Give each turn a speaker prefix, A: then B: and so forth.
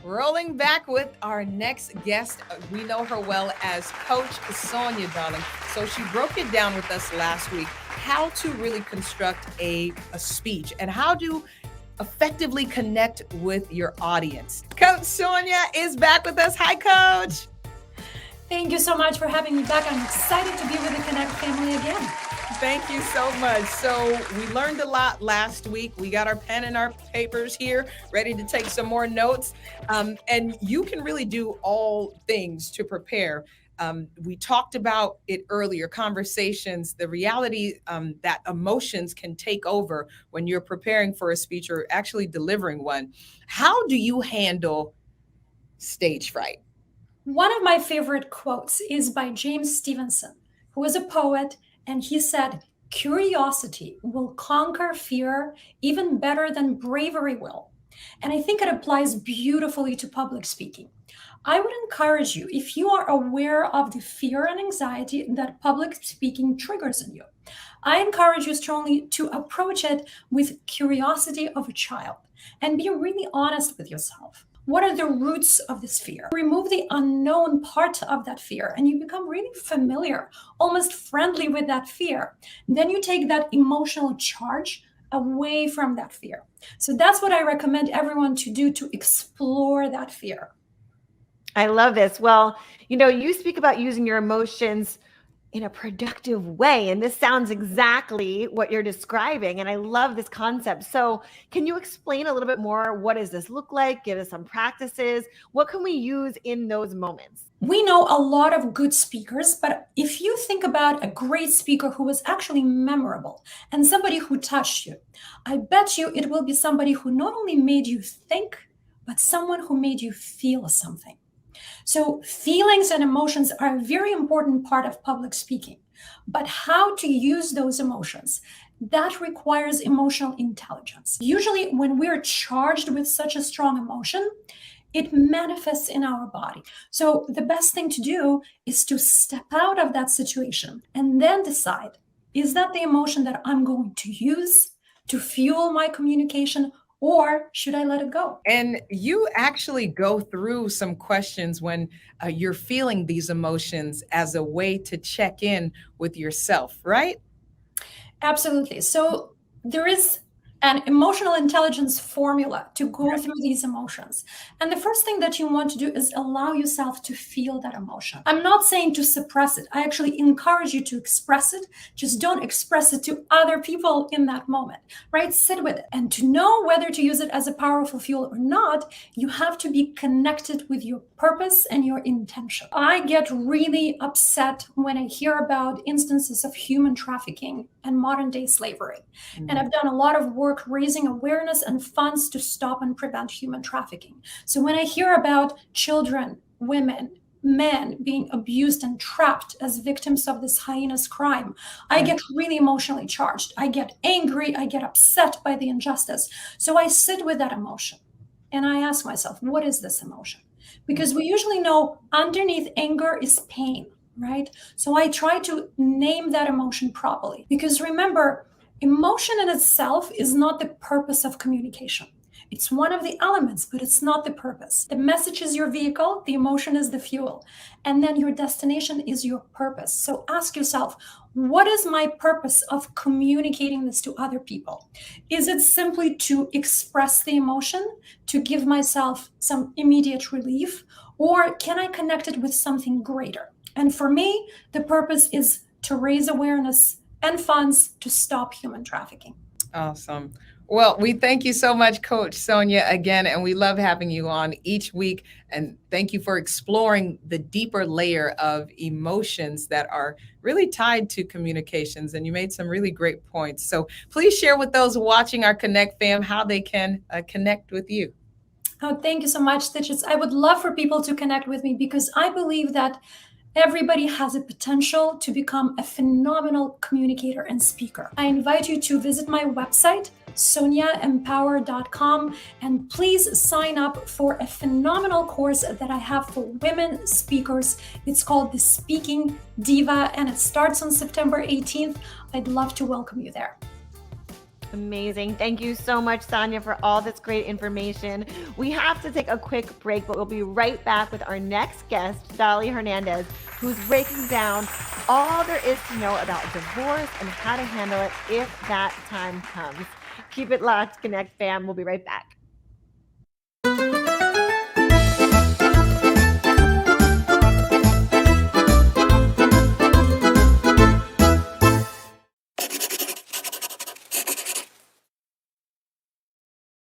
A: Rolling back with our next guest. We know her well as Coach Sonia, darling. So she broke it down with us last week how to really construct a speech and how to effectively connect with your audience. Coach Sonia is back with us. Hi, Coach.
B: Thank you so much for having me back. I'm excited to be with the Connect family again.
A: Thank you so much. So we learned a lot last week. We got our pen and our papers here, ready to take some more notes. And you can really do all things to prepare. We talked about it earlier, conversations, the reality that emotions can take over when you're preparing for a speech or actually delivering one. How do you handle stage fright?
B: One of my favorite quotes is by James Stevenson, who was a poet, and he said, "Curiosity will conquer fear even better than bravery will." And I think it applies beautifully to public speaking. I would encourage you, if you are aware of the fear and anxiety that public speaking triggers in you, I encourage you strongly to approach it with curiosity of a child and be really honest with yourself. What are the roots of this fear? Remove the unknown part of that fear and you become really familiar, almost friendly with that fear. Then you take that emotional charge away from that fear. So that's what I recommend everyone to do to explore that fear.
C: I love this. Well, you speak about using your emotions in a productive way. And this sounds exactly what you're describing. And I love this concept. So can you explain a little bit more? What does this look like? Give us some practices. What can we use in those moments?
B: We know a lot of good speakers, but if you think about a great speaker who was actually memorable and somebody who touched you, I bet you it will be somebody who not only made you think, but someone who made you feel something. So feelings and emotions are a very important part of public speaking, but how to use those emotions, that requires emotional intelligence. Usually when we're charged with such a strong emotion, it manifests in our body. So the best thing to do is to step out of that situation and then decide, is that the emotion that I'm going to use to fuel my communication, or should I let it go?
A: And you actually go through some questions when you're feeling these emotions as a way to check in with yourself, right?
B: Absolutely. So there is an emotional intelligence formula to go through these emotions. And the first thing that you want to do is allow yourself to feel that emotion. I'm not saying to suppress it. I actually encourage you to express it. Just don't express it to other people in that moment, right? Sit with it. And to know whether to use it as a powerful fuel or not, you have to be connected with your purpose and your intention. I get really upset when I hear about instances of human trafficking and modern day slavery. Mm-hmm. And I've done a lot of work raising awareness and funds to stop and prevent human trafficking. So when I hear about children, women, men being abused and trapped as victims of this heinous crime, I get really emotionally charged. I get angry, I get upset by the injustice. So I sit with that emotion and I ask myself, what is this emotion? Because we usually know underneath anger is pain, right? So I try to name that emotion properly. Because remember, emotion in itself is not the purpose of communication. It's one of the elements, but it's not the purpose. The message is your vehicle, the emotion is the fuel, and then your destination is your purpose. So ask yourself, what is my purpose of communicating this to other people? Is it simply to express the emotion, to give myself some immediate relief, or can I connect it with something greater? And for me, the purpose is to raise awareness and funds to stop human trafficking.
A: Awesome. Well, we thank you so much, Coach Sonia, again, and we love having you on each week. And thank you for exploring the deeper layer of emotions that are really tied to communications. And you made some really great points. So please share with those watching our Connect fam how they can connect with you.
B: Oh, thank you so much, Stitches. I would love for people to connect with me because I believe that everybody has a potential to become a phenomenal communicator and speaker. I invite you to visit my website, soniaempower.com, and please sign up for a phenomenal course that I have for women speakers. It's called the Speaking Diva, and it starts on September 18th. I'd love to welcome you there.
C: Amazing. Thank you so much, Sonia, for all this great information. We have to take a quick break, but we'll be right back with our next guest, Dolly Hernandez, who's breaking down all there is to know about divorce and how to handle it if that time comes. Keep it locked, Connect fam. We'll be right back.